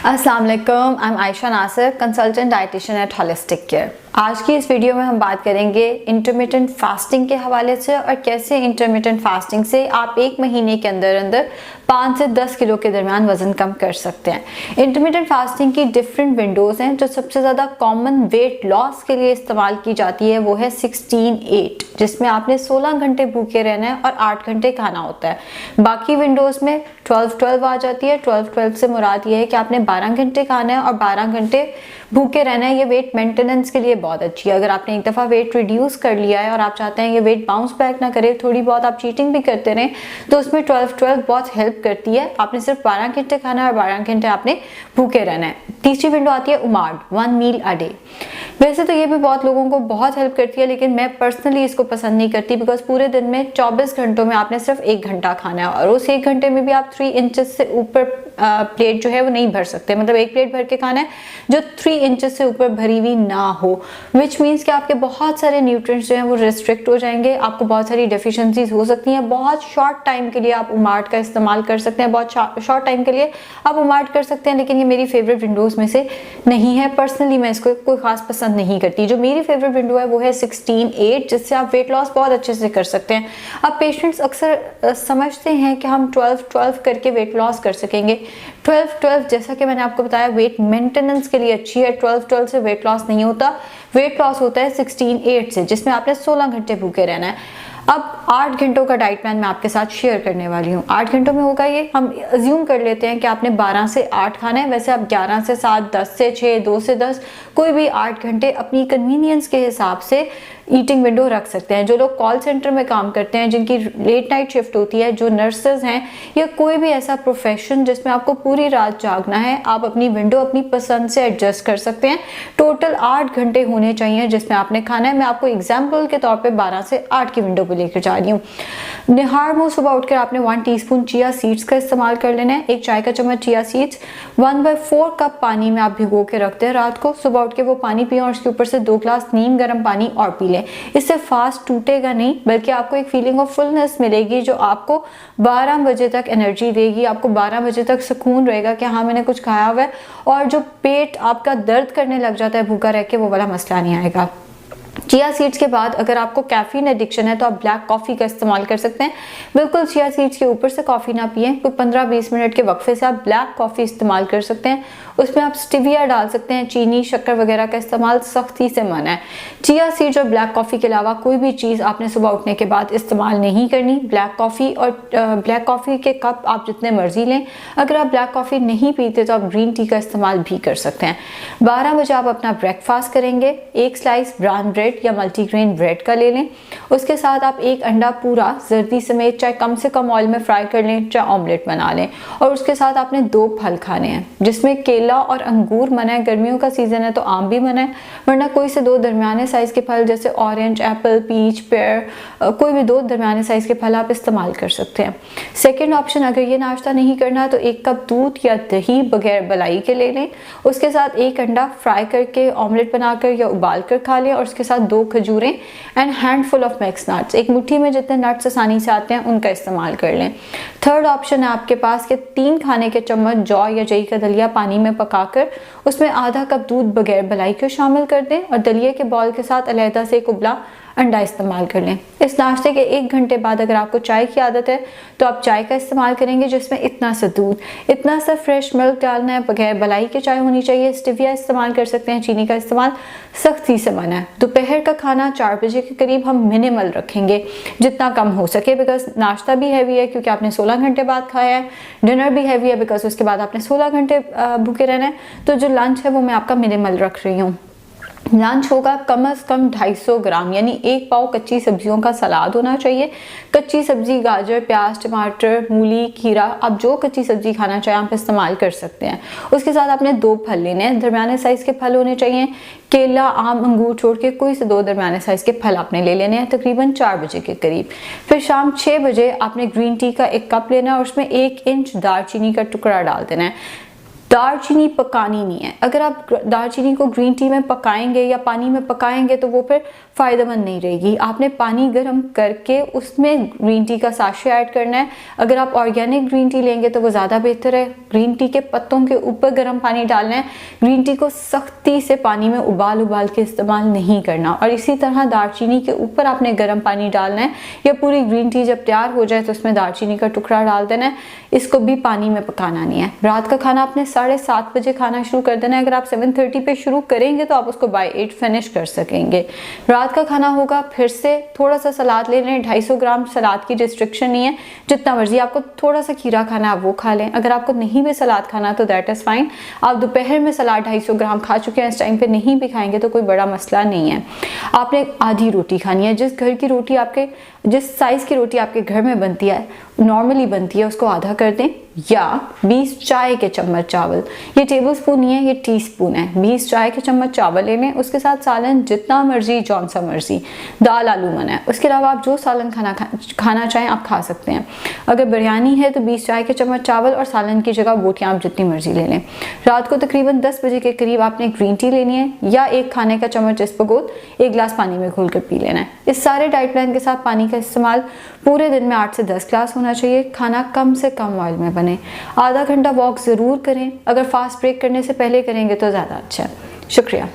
अस्सलाम वालेकुम, I am Ayesha Nasir, consultant dietitian at holistic care. आज की इस वीडियो में हम बात करेंगे इंटरमिटेंट फास्टिंग के हवाले से और कैसे इंटरमिटेंट फास्टिंग से आप एक महीने के अंदर अंदर 5 से 10 किलो के दरमियान वजन कम कर सकते हैं। इंटरमिटेंट फास्टिंग की डिफरेंट विंडोज हैं। जो सबसे ज़्यादा कॉमन वेट लॉस के लिए इस्तेमाल की जाती है वो है 16-8, जिसमें आपने 16 घंटे भूखे रहना है और 8 घंटे खाना होता है। बाकी विंडोज में 12-12 आ जाती है। 12-12 से मुराद ये है कि आपने 12 घंटे खाना है और 12 घंटे भूखे रहना है। ये वेट मेंटेनेंस के लिए बहुत अच्छी है। अगर आपने एक दफ़ा वेट रिड्यूस कर लिया है और आप चाहते हैं ये वेट बाउंस बैक ना करे, थोड़ी बहुत आप चीटिंग भी करते रहें, तो उसमें 12-12 बहुत हेल्प करती है। आपने सिर्फ 12 घंटे खाना है और 12 घंटे आपने भूखे रहना है। तीसरी विंडो आती है उमाड, 1 मील अ डे। वैसे तो ये भी बहुत लोगों को बहुत हेल्प करती है, लेकिन मैं पर्सनली इसको पसंद नहीं करती, बिकॉज पूरे दिन में 24 घंटों में आपने सिर्फ 1 घंटा खाना है और उस 1 घंटे में भी आप 3 इंचेस से ऊपर प्लेट जो है वो नहीं भर सकते। मतलब एक प्लेट भर के खाना है जो 3 इंचेस से ऊपर भरी हुई ना हो, विच मीन्स कि आपके बहुत सारे न्यूट्रिएंट्स जो हैं वो रिस्ट्रिक्ट हो जाएंगे। आपको बहुत सारी डेफिशिएंसीज हो सकती हैं। बहुत शॉर्ट टाइम के लिए आप उमाड का इस्तेमाल कर सकते हैं, बहुत शॉर्ट टाइम के लिए आप उमाड कर सकते हैं, लेकिन ये मेरी फेवरेट विंडोज में से नहीं है। पर्सनली मैं इसको कोई खास पसंद नहीं करती। जो मेरी फेवरेट विंडो है वो है 16-8, जिससे आप वेट लॉस बहुत अच्छे से कर सकते हैं। अब पेशेंट्स अक्सर समझते हैं कि हम 12-12 करके वेट लॉस कर सकेंगे। 12-12 जैसा कि मैंने आपको बताया वेट मेंटेनेंस के लिए अच्छी है। 12-12 से वेट लॉस नहीं होता, वेट लॉस होता है 16-8 से, जिसमें आपने 16 घंटे भूखे रहना है। अब 8 घंटों का डाइट प्लान मैं आपके साथ शेयर करने वाली हूँ। 8 घंटों में होगा ये, हम अज्यूम कर लेते हैं कि आपने 12 से 8 खाना है। वैसे आप 11 से 7, 10 से 6, 2 से 10, कोई भी 8 घंटे अपनी कन्वीनियंस के हिसाब से ईटिंग विंडो रख सकते हैं। जो लोग कॉल सेंटर में काम करते हैं, जिनकी लेट नाइट शिफ्ट होती है, जो नर्सेज हैं, या कोई भी ऐसा प्रोफेशन जिसमें आपको पूरी रात जागना है, आप अपनी विंडो अपनी पसंद से एडजस्ट कर सकते हैं। टोटल 8 घंटे होने चाहिए जिसमें आपने खाना है। मैं आपको एग्जाम्पल के तौर पे 12 से 8 की विंडो पे लेकर जा रही हूँ। निहार मुंह सुबह उठकर आपने 1 टीस्पून चिया सीड्स का इस्तेमाल कर लेना है। 1 चाय का चम्मच चिया सीड्स 1/4 कप पानी में आप भिगो के रखते हैं रात को। सुबह उठ के वो पानी पिए और उसके ऊपर से 2 ग्लास नीम गर्म पानी और पी लें। इससे फास्ट टूटेगा नहीं, बल्कि आपको एक फीलिंग ऑफ फुलनेस मिलेगी जो आपको 12 बजे तक एनर्जी देगी। आपको 12 बजे तक सुकून रहेगा कि हाँ मैंने कुछ खाया हुआ है, और जो पेट आपका दर्द करने लग जाता है भूखा रह के, वो वाला मसला नहीं आएगा। चिया सीड्स के बाद अगर आपको कैफीन एडिक्शन है तो आप ब्लैक कॉफ़ी का इस्तेमाल कर सकते हैं। बिल्कुल चिया सीड्स के ऊपर से कॉफ़ी ना पिएं। कोई 15-20 मिनट के वक्फे से आप ब्लैक कॉफ़ी इस्तेमाल कर सकते हैं। उसमें आप स्टिविया डाल सकते हैं। चीनी, शक्कर वगैरह का इस्तेमाल सख्ती से मना है। चिया सीड्स और ब्लैक कॉफ़ी के अलावा कोई भी चीज़ आपने सुबह उठने के बाद इस्तेमाल नहीं करनी। ब्लैक कॉफ़ी के कप आप जितने मर्जी लें। अगर आप ब्लैक कॉफ़ी नहीं पीते तो आप ग्रीन टी का इस्तेमाल भी कर सकते हैं। 12 बजे आप अपना ब्रेकफास्ट करेंगे। 1 स्लाइस ब्राउन ब्रेड या मल्टीग्रेन ब्रेड का ले लें। उसके साथ आप 1 अंडा पूरा जर्दी समेत, चाहे कम से कम ऑयल में फ्राई कर लें, चाहे ऑमलेट बना लें। और उसके साथ आपने 2 फल खाने हैं, जिसमें केला और अंगूर मना है। गर्मियों का सीजन है तो आम भी मना है, वरना कोई से 2 दरमियाने साइज के फल जैसे ऑरेंज, एप्पल, पीच, पेयर, कोई भी 2 दरमियाने साइज के फल आप इस्तेमाल कर सकते हैं। सेकेंड ऑप्शन, अगर ये नाश्ता नहीं करना है तो 1 कप दूध या दही बगैर बलाई के ले लें। उसके साथ 1 अंडा फ्राई करके, ऑमलेट बनाकर या उबाल कर खा लें। और उसके साथ 2 खजूरें and handful of mix nuts, एक मुट्ठी में जितने नट्स आसानी से आते हैं उनका इस्तेमाल कर लें। थर्ड ऑप्शन है आपके पास कि 3 खाने के चम्मच जौ या जई का दलिया पानी में पकाकर उसमें आधा कप दूध बगैर बलाई के शामिल कर दें और दलिए के बॉल के साथ अलहदा से एक उबला अंडा इस्तेमाल कर लें। इस नाश्ते के 1 घंटे बाद अगर आपको चाय की आदत है तो आप चाय का इस्तेमाल करेंगे, जिसमें इतना सा दूध, इतना सा फ्रेश मिल्क डालना है। बगैर बलाई के चाय होनी चाहिए। स्टिविया इस्तेमाल कर सकते हैं। चीनी का इस्तेमाल सख्ती से मना है। दोपहर का खाना 4 बजे के करीब हम मिनिमल रखेंगे, जितना कम हो सके, बिकॉज नाश्ता भी हैवी है क्योंकि आपने 16 घंटे बाद खाया है। डिनर भी हैवी है बिकॉज उसके बाद आपने 16 घंटे भूखे रहना है। तो जो लंच है वो मैं आपका मिनिमल रख रही हूँ। लंच होगा कम से कम 250 ग्राम, यानी 1 पाव कच्ची सब्जियों का सलाद होना चाहिए। कच्ची सब्जी गाजर, प्याज, टमाटर, मूली, खीरा, आप जो कच्ची सब्जी खाना चाहें आप इस्तेमाल कर सकते हैं। उसके साथ आपने 2 फल लेने हैं, दरमियाने साइज के फल होने चाहिए। केला, आम, अंगूर छोड़ के कोई से 2 दरमियाने साइज के फल आपने ले लेने हैं तकरीबन 4 बजे के करीब। फिर शाम 6 बजे आपने ग्रीन टी का 1 कप लेना है और उसमें 1 इंच दालचीनी का टुकड़ा डाल देना है। दालचीनी पकानी नहीं है। अगर आप दालचीनी को ग्रीन टी में पकाएंगे या पानी में पकाएंगे तो वो फिर फ़ायदेमंद नहीं रहेगी। आपने पानी गर्म करके उसमें ग्रीन टी का साशे ऐड करना है। अगर आप ऑर्गेनिक ग्रीन टी लेंगे तो वो ज़्यादा बेहतर है। ग्रीन टी के पत्तों के ऊपर गर्म पानी डालना है। ग्रीन टी को सख्ती से पानी में उबाल के इस्तेमाल नहीं करना। और इसी तरह दालचीनी के ऊपर आपने गर्म पानी डालना है, या पूरी ग्रीन टी जब तैयार हो जाए तो उसमें दालचीनी का टुकड़ा डाल देना है। इसको भी पानी में पकाना नहीं है। रात का खाना आपने 7:30 बजे खाना शुरू कर देना है। अगर आप 7:30 पे शुरू करेंगे तो आप उसको बाय 8 फिनिश कर सकेंगे। रात का खाना होगा, फिर से थोड़ा सा सलाद ले लें। 250 ग्राम सलाद की रिस्ट्रिक्शन नहीं है, जितना मर्जी आपको थोड़ा सा खीरा खाना है आप वो खा लें। अगर आपको नहीं भी सलाद खाना तो दैट इज़ फाइन। आप दोपहर में सलाद 250 ग्राम खा चुके हैं, इस टाइम पे नहीं भी खाएंगे तो कोई बड़ा मसला नहीं है। आपने आधी रोटी खानी है। जिस साइज़ की रोटी आपके घर में बनती है, नॉर्मली बनती है, उसको आधा कर दें। या 20 चाय के चम्मच चावल, ये टेबल स्पून नहीं है, ये टीस्पून है। 20 चाय के चम्मच चावल ले लें। उसके साथ सालन जितना मर्जी, जौन सा मर्जी, दाल आलू मना है। उसके अलावा आप जो सालन खाना चाहें आप खा सकते हैं। अगर बिरयानी है तो 20 चाय के चम्मच चावल और सालन की जगह बोटियाँ आप जितनी मर्जी ले लें। रात को तकरीबन 10 बजे के करीब आपने ग्रीन टी लेनी है, या 1 खाने का चम्मच इसबगोल 1 गिलास पानी में घोल कर पी लेना है। इस सारे डाइट प्लान के साथ पानी का इस्तेमाल पूरे दिन में 8 से 10 गिलास होना चाहिए। खाना कम से कम ऑयल में बने। आधा घंटा वॉक ज़रूर करें। अगर फास्ट ब्रेक करने से पहले करेंगे तो ज़्यादा अच्छा है। शुक्रिया।